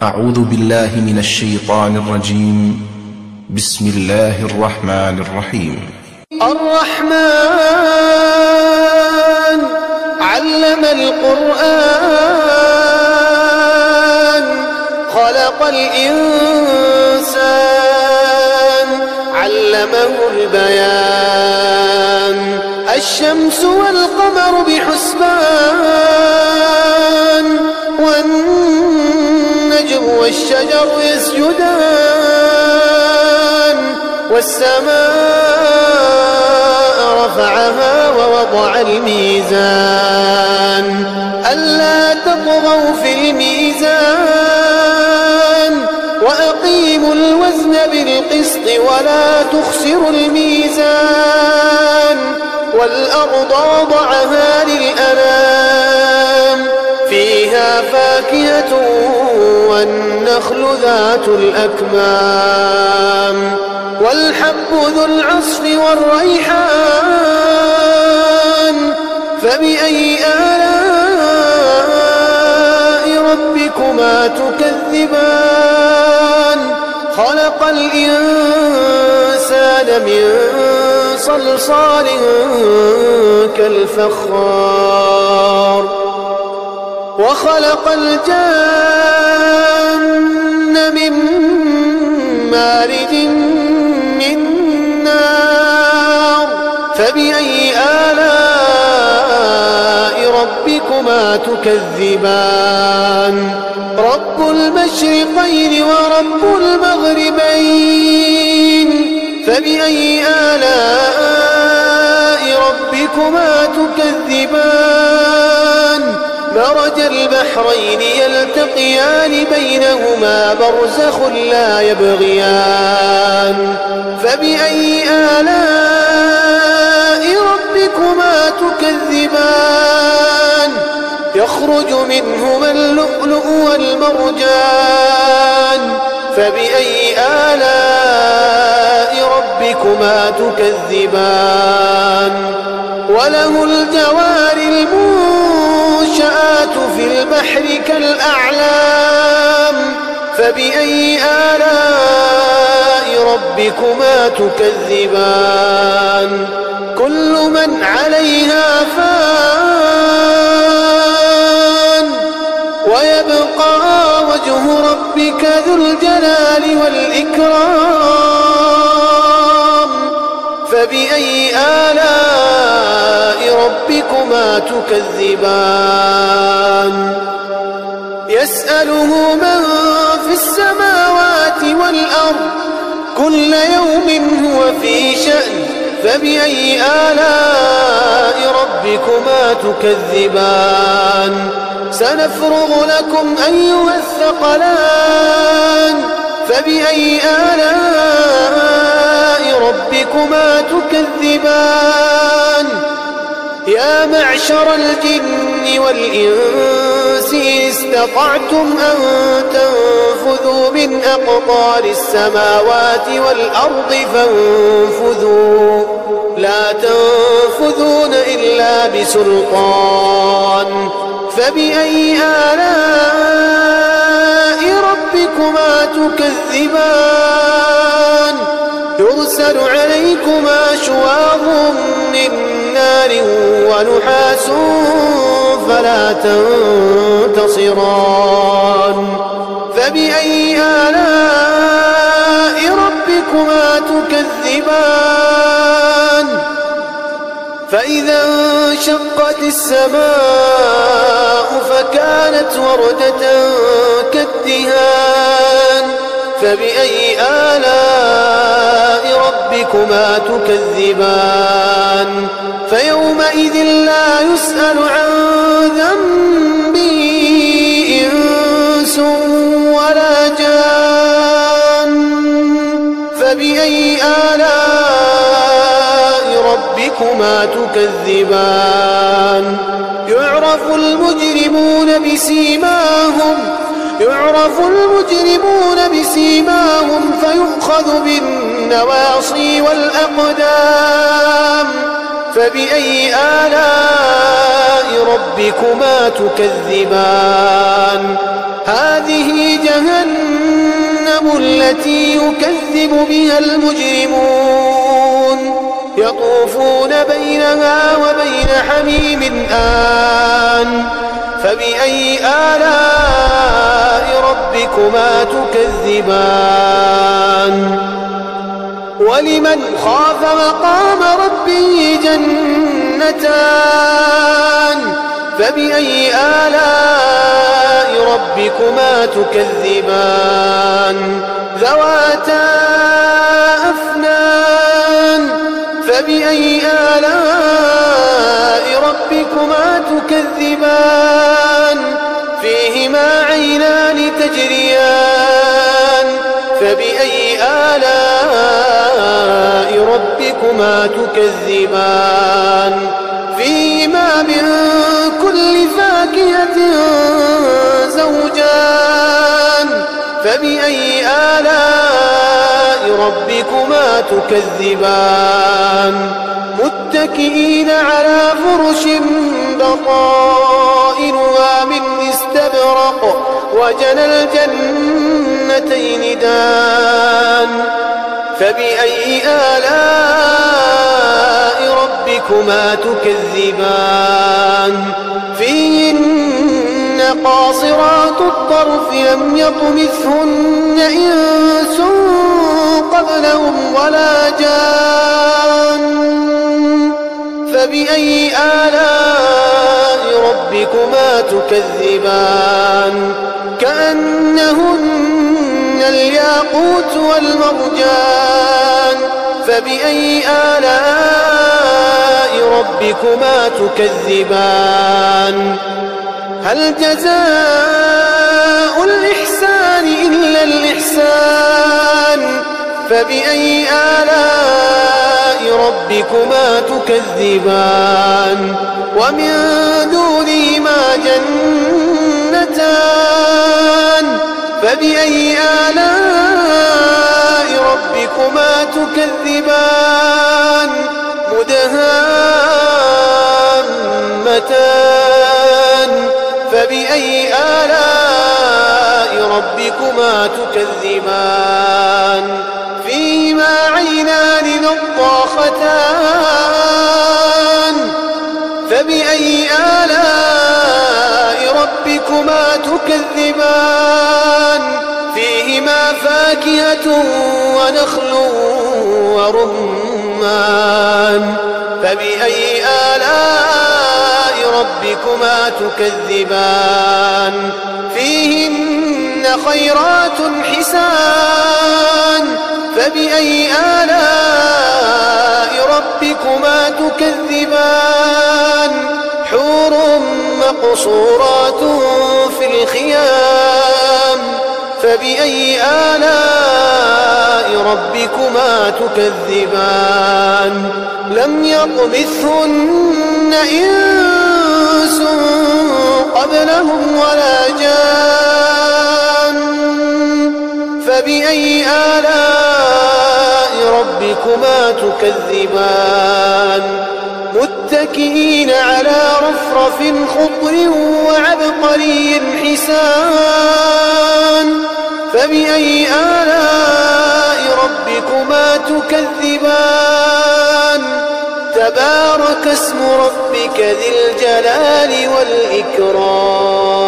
أعوذ بالله من الشيطان الرجيم. بسم الله الرحمن الرحيم. الرحمن علم القرآن خلق الإنسان علمه البيان الشمس والقمر بحسبان والنجم والشجر يسجدان والسماء رفعها ووضع الميزان ألا تطغوا في الميزان وأقيموا الوزن بالقسط ولا تخسروا الميزان والأرض وضعها للأنام فيها فاكهة والنخل ذات الأكمام والحب ذو العصف والريحان فبأي آلاء ربكما تكذبان خلق الإنسان من صلصال كالفخار وخلق الجن من مارج من نار فبأي آلاء ربكما تكذبان رب المشرقين ورب المغربين فبأي آلاء ربكما تكذبان مرج البحرين يلتقيان بينهما برزخ لا يبغيان فبأي آلاء ربكما تكذبان يخرج منهما اللؤلؤ والمرجان فبأي آلاء ربكما تكذبان وله الجوار المنشآت في البحر كالأعلام فبأي آلاء ربكما تكذبان كل من عليها فان ويبقى وجه ربك ذو الجلال والإكرام فبأي آلاء ربكما تكذبان يسأله من في السماوات والأرض كل يوم هو في شأن فبأي آلاء ربكما تكذبان سنفرغ لكم أيها الثقلان فبأي آلاء ربكما تكذبان يا معشر الجن والإنس استطعتم أن تنفذوا من أقطار السماوات والأرض فانفذوا لا تنفذون إلا بسلطان فبأي آلاء ربكما تكذبان يرسل عليكما شواظ من نار ونحاس فلا تنتصران فبأي آلاء ربكما تكذبان فإذا انشقت السماء فكانت وردة كالدهان فبأي آلاء ربكما تكذبان فيومئذ لا يسأل عن ذنبه إنس ولا جان فبأي آلاء ربكما تكذبان يعرف المجرمون بسيماهم فيؤخذ بالنواصي والأقدام فبأي آلاء ربكما تكذبان هذه جهنم جهنم التي يكذب بها المجرمون يطوفون بينها وبين حميم آن فبأي آلاء ربكما تكذبان ولمن خاف مقام ربه جنتان فبأي آلاء ربكما تكذبان ذواتا أفنان فبأي آلاء ربكما تكذبان فيهما عينان تجريان فبأي آلاء ربكما تكذبان فيهما من كل فاكهة زوجان فبأي آلاء ربكما تكذبان متكئين على فرش بطائنها من استبرق وجنى الجنتين دان فبأي آلاء ربكما تكذبان فيهن قاصرات الطرف لم يطمثهن إنس قبلهم ولا جان فبأي آلاء ربكما تكذبان كأنهن الياقوت والمرجان فبأي آلاء ربكما تكذبان هل جزاء الإحسان إلا الإحسان فبأي آلاء ربكما تكذبان ومن دونهما جنتان فبأي آلاء ربكما تكذبان مدهامتان فبأي آلاء ربكما تكذبان فيهما عينان نضاختان فبأي آلاء ربكما تكذبان فيهما فاكهة ونخل ورمان فبأي آلاء ربكما تكذبان فيهن خيرات حسان فبأي آلاء ربكما تكذبان حور مقصورات في الخيام فبأي آلاء ربكما تكذبان لم يطمثهن إنس قبلهم ولا جان فبأي آلاء ربكما تكذبان متكئين على رفرف خضر وعبقري حسان فبأي آلاء ربكما تكذبان تبارك اسم ربك ذي الجلال والإكرام